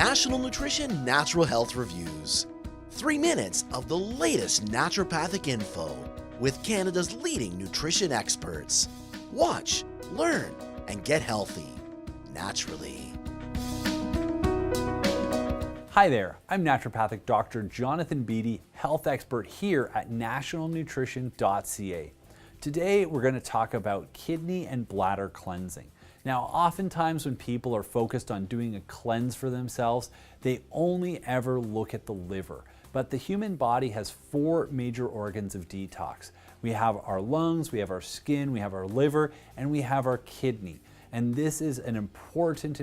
National Nutrition Natural Health Reviews. 3 minutes of the latest naturopathic info with Canada's leading nutrition experts. Watch, learn, and get healthy naturally. Hi there, I'm Naturopathic Doctor Jonathan Beatty, health expert here at nationalnutrition.ca. Today we're going to talk about kidney and bladder cleansing. Now, oftentimes when people are focused on doing a cleanse for themselves, they only ever look at the liver. But the human body has 4 major organs of detox. We have our lungs, we have our skin, we have our liver, and we have our kidney. And this is an important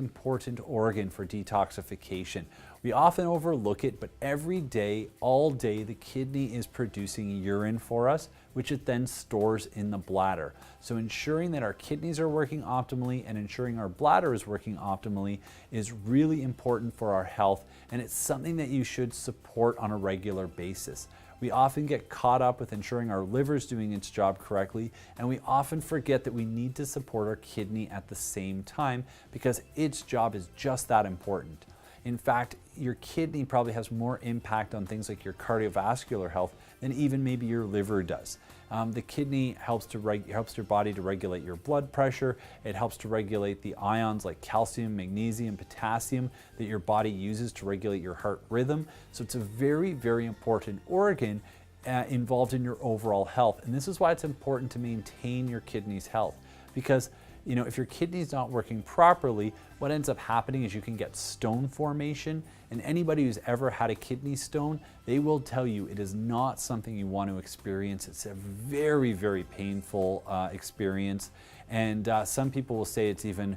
organ for detoxification. We often overlook it, but every day, all day, the kidney is producing urine for us, which it then stores in the bladder. So ensuring that our kidneys are working optimally and ensuring our bladder is working optimally is really important for our health, and it's something that you should support on a regular basis. We often get caught up with ensuring our liver is doing its job correctly, and we often forget that we need to support our kidney at the same time because its job is just that important. In fact, your kidney probably has more impact on things like your cardiovascular health than even maybe your liver does. The kidney helps your body to regulate your blood pressure. It helps to regulate the ions like calcium, magnesium, potassium that your body uses to regulate your heart rhythm. So it's a very, very important organ involved in your overall health. And this is why it's important to maintain your kidney's health, because if your kidney's not working properly, what ends up happening is you can get stone formation. And anybody who's ever had a kidney stone, they will tell you it is not something you want to experience. It's a very, very painful experience. And some people will say it's even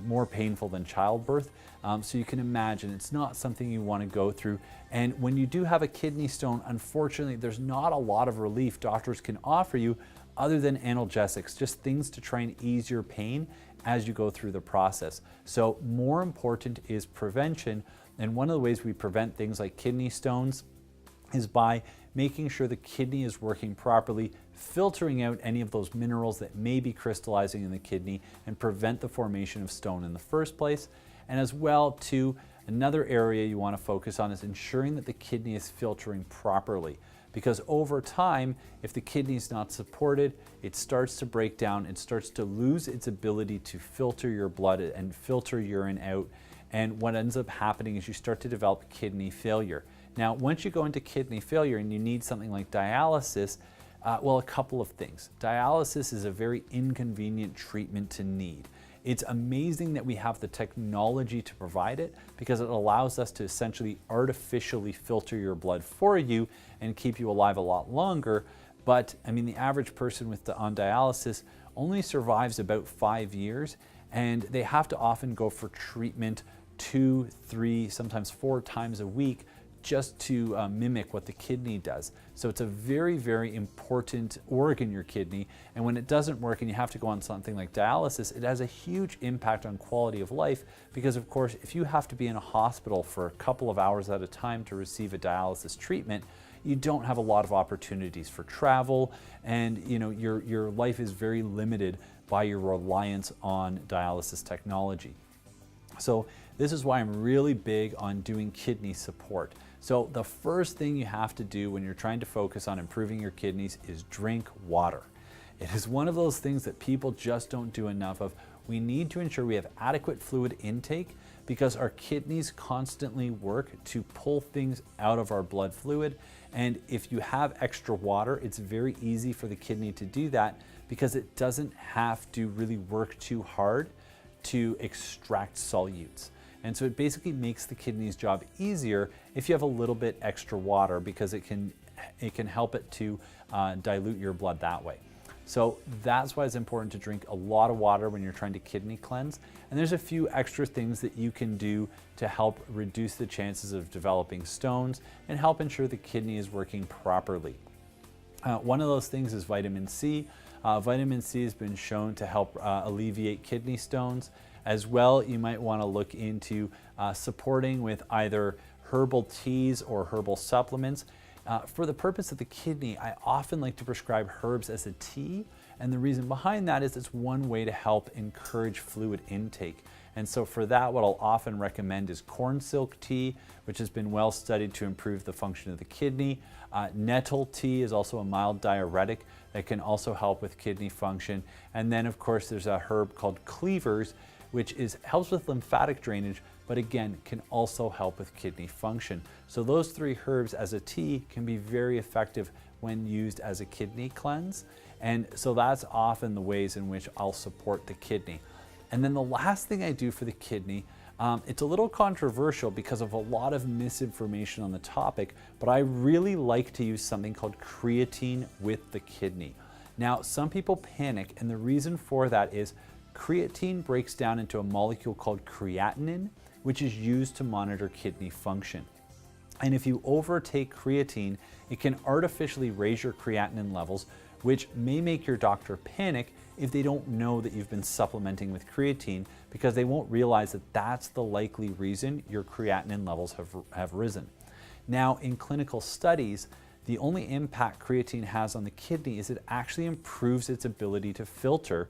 more painful than childbirth. So you can imagine it's not something you want to go through. And when you do have a kidney stone, unfortunately, there's not a lot of relief doctors can offer you other than analgesics, just things to try and ease your pain as you go through the process. So more important is prevention. And one of the ways we prevent things like kidney stones is by making sure the kidney is working properly, filtering out any of those minerals that may be crystallizing in the kidney and prevent the formation of stone in the first place. And as well, too, another area you want to focus on is ensuring that the kidney is filtering properly. Because over time, if the kidney is not supported, it starts to break down, it starts to lose its ability to filter your blood and filter urine out. And what ends up happening is you start to develop kidney failure. Now, once you go into kidney failure and you need something like dialysis, well, a couple of things. Dialysis is a very inconvenient treatment to need. It's amazing that we have the technology to provide it because it allows us to essentially artificially filter your blood for you and keep you alive a lot longer. But I mean, the average person on dialysis only survives about 5 years, and they have to often go for treatment 2, 3, sometimes 4 times a week just to mimic what the kidney does. So it's a very, very important organ, your kidney, and when it doesn't work and you have to go on something like dialysis, it has a huge impact on quality of life because, of course, if you have to be in a hospital for a couple of hours at a time to receive a dialysis treatment, you don't have a lot of opportunities for travel, and your life is very limited by your reliance on dialysis technology. So this is why I'm really big on doing kidney support. So the first thing you have to do when you're trying to focus on improving your kidneys is drink water. It is one of those things that people just don't do enough of. We need to ensure we have adequate fluid intake because our kidneys constantly work to pull things out of our blood fluid. And if you have extra water, it's very easy for the kidney to do that because it doesn't have to really work too hard to extract solutes. And so it basically makes the kidney's job easier if you have a little bit extra water because it can help it to dilute your blood that way. So that's why it's important to drink a lot of water when you're trying to kidney cleanse. And there's a few extra things that you can do to help reduce the chances of developing stones and help ensure the kidney is working properly. One of those things is vitamin C. Vitamin C has been shown to help alleviate kidney stones. As well, you might want to look into supporting with either herbal teas or herbal supplements. For the purpose of the kidney, I often like to prescribe herbs as a tea, and the reason behind that is it's one way to help encourage fluid intake. And so for that, what I'll often recommend is corn silk tea, which has been well studied to improve the function of the kidney. Nettle tea is also a mild diuretic that can also help with kidney function. And then of course there's a herb called cleavers, which helps with lymphatic drainage, but again, can also help with kidney function. So those three herbs as a tea can be very effective when used as a kidney cleanse. And so that's often the ways in which I'll support the kidney. And then the last thing I do for the kidney, it's a little controversial because of a lot of misinformation on the topic, but I really like to use something called creatine with the kidney. Now, some people panic, and the reason for that is creatine breaks down into a molecule called creatinine, which is used to monitor kidney function. And if you overtake creatine, it can artificially raise your creatinine levels, which may make your doctor panic if they don't know that you've been supplementing with creatine, because they won't realize that that's the likely reason your creatinine levels have risen. Now, in clinical studies, the only impact creatine has on the kidney is it actually improves its ability to filter,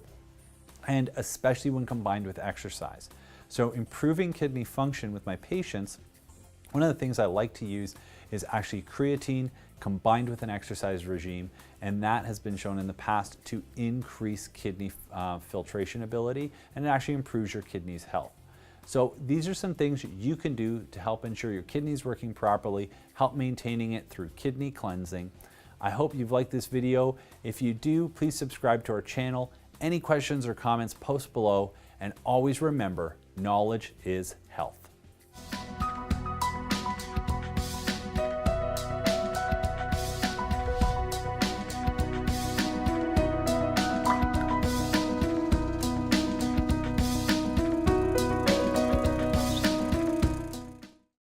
and especially when combined with exercise. So improving kidney function with my patients, one of the things I like to use is actually creatine combined with an exercise regime, and that has been shown in the past to increase kidney filtration ability, and it actually improves your kidney's health. So these are some things you can do to help ensure your kidney's working properly, help maintaining it through kidney cleansing. I hope you've liked this video. If you do, please subscribe to our channel. Any questions or comments, post below, and always remember, knowledge is